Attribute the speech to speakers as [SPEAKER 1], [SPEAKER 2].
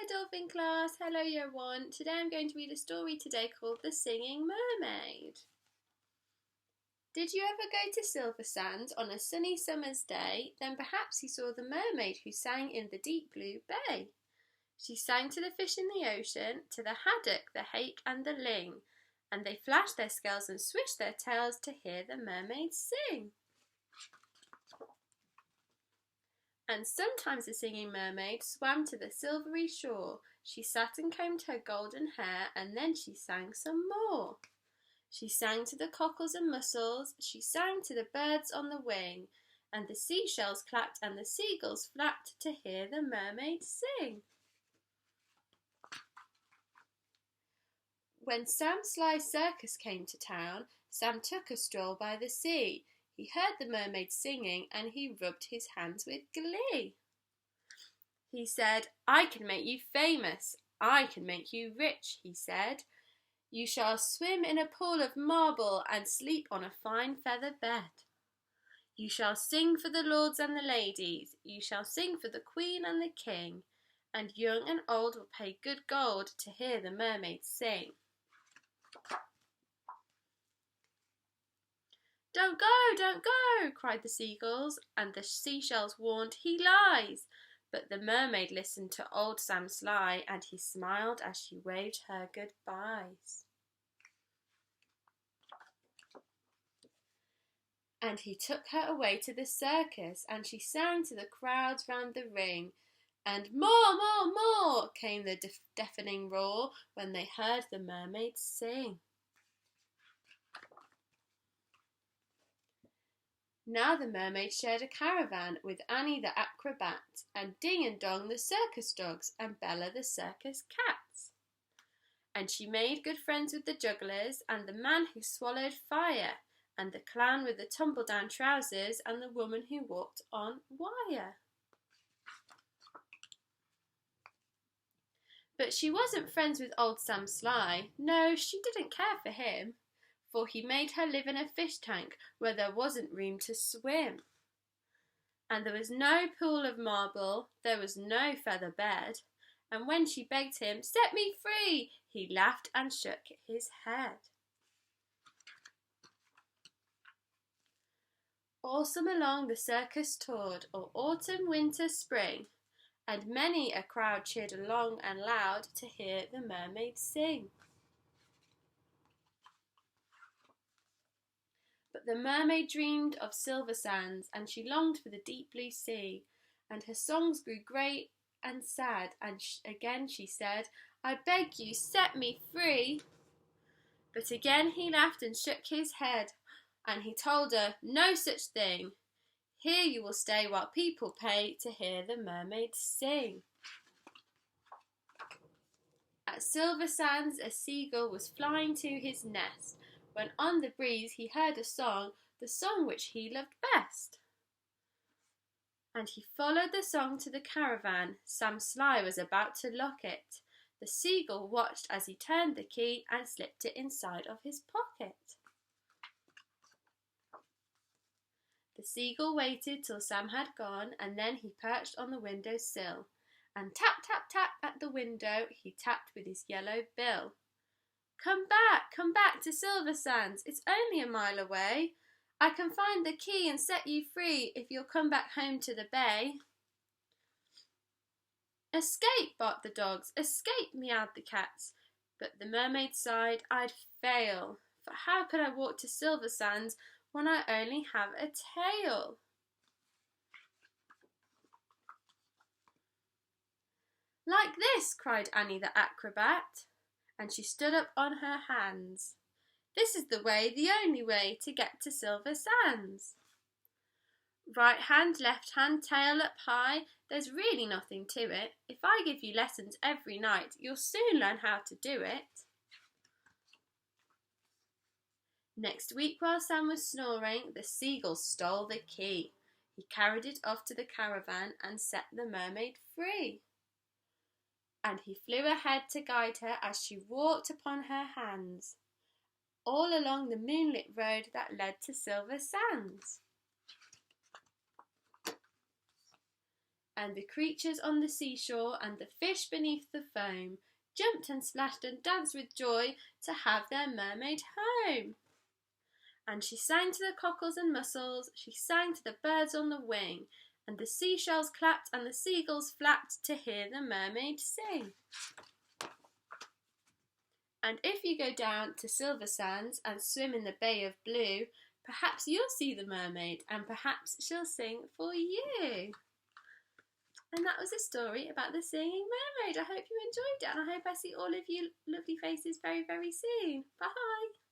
[SPEAKER 1] Dolphin class, hello year 1. Today I'm going to read a story today called The Singing Mermaid. Did you ever go to Silver Sands on a sunny summer's day? Then perhaps you saw the mermaid who sang in the deep blue bay. She sang to the fish in the ocean, to the haddock, the hake and the ling, and they flashed their scales and swished their tails to hear the mermaid sing. And sometimes the singing mermaid swam to the silvery shore. She sat and combed her golden hair, and then she sang some more. She sang to the cockles and mussels, she sang to the birds on the wing, and the seashells clapped and the seagulls flapped to hear the mermaid sing. When Sam Sly's circus came to town, Sam took a stroll by the sea. He heard the mermaid singing and he rubbed his hands with glee. He said, "I can make you famous, I can make you rich," he said. "You shall swim in a pool of marble and sleep on a fine feather bed. You shall sing for the lords and the ladies, you shall sing for the queen and the king, and young and old will pay good gold to hear the mermaid sing." Don't go," cried the seagulls, and the seashells warned, "He lies." But the mermaid listened to old Sam Sly, and he smiled as she waved her goodbyes. And he took her away to the circus, and she sang to the crowds round the ring, and more, more, more came the deafening roar when they heard the mermaid sing. Now the mermaid shared a caravan with Annie the acrobat, and Ding and Dong the circus dogs, and Bella the circus cats. And she made good friends with the jugglers, and the man who swallowed fire, and the clown with the tumble-down trousers, and the woman who walked on wire. But she wasn't friends with old Sam Sly. No, she didn't care for him, for he made her live in a fish tank where there wasn't room to swim. And there was no pool of marble, there was no feather bed, and when she begged him, "Set me free," he laughed and shook his head. All summer long the circus toured, all autumn, winter, spring, and many a crowd cheered along and loud to hear the mermaid sing. But the mermaid dreamed of Silver Sands, and she longed for the deep blue sea, and her songs grew great and sad, and again she said, "I beg you, set me free." But again he laughed and shook his head, and he told her, "No such thing. Here you will stay while people pay to hear the mermaid sing." At Silver Sands a seagull was flying to his nest, when on the breeze he heard a song, the song which he loved best. And he followed the song to the caravan. Sam Sly was about to lock it. The seagull watched as he turned the key and slipped it inside of his pocket. The seagull waited till Sam had gone, and then he perched on the window sill, and tap, tap, tap at the window he tapped with his yellow bill. Come back to Silver Sands, it's only a mile away. I can find the key and set you free if you'll come back home to the bay." "Escape," barked the dogs, "escape," meowed the cats. But the mermaid sighed, "I'd fail, for how could I walk to Silver Sands when I only have a tail?" "Like this," cried Annie the acrobat, and she stood up on her hands. "This is the way, the only way, to get to Silver Sands. Right hand, left hand, tail up high, there's really nothing to it. If I give you lessons every night, you'll soon learn how to do it." Next week, while Sam was snoring, the seagull stole the key. He carried it off to the caravan and set the mermaid free. And he flew ahead to guide her as she walked upon her hands, all along the moonlit road that led to Silver Sands. And the creatures on the seashore and the fish beneath the foam jumped and splashed and danced with joy to have their mermaid home. And she sang to the cockles and mussels, she sang to the birds on the wing, and the seashells clapped and the seagulls flapped to hear the mermaid sing. And if you go down to Silver Sands and swim in the Bay of Blue, perhaps you'll see the mermaid and perhaps she'll sing for you. And that was a story about the singing mermaid. I hope you enjoyed it and I hope I see all of you lovely faces very, very soon. Bye!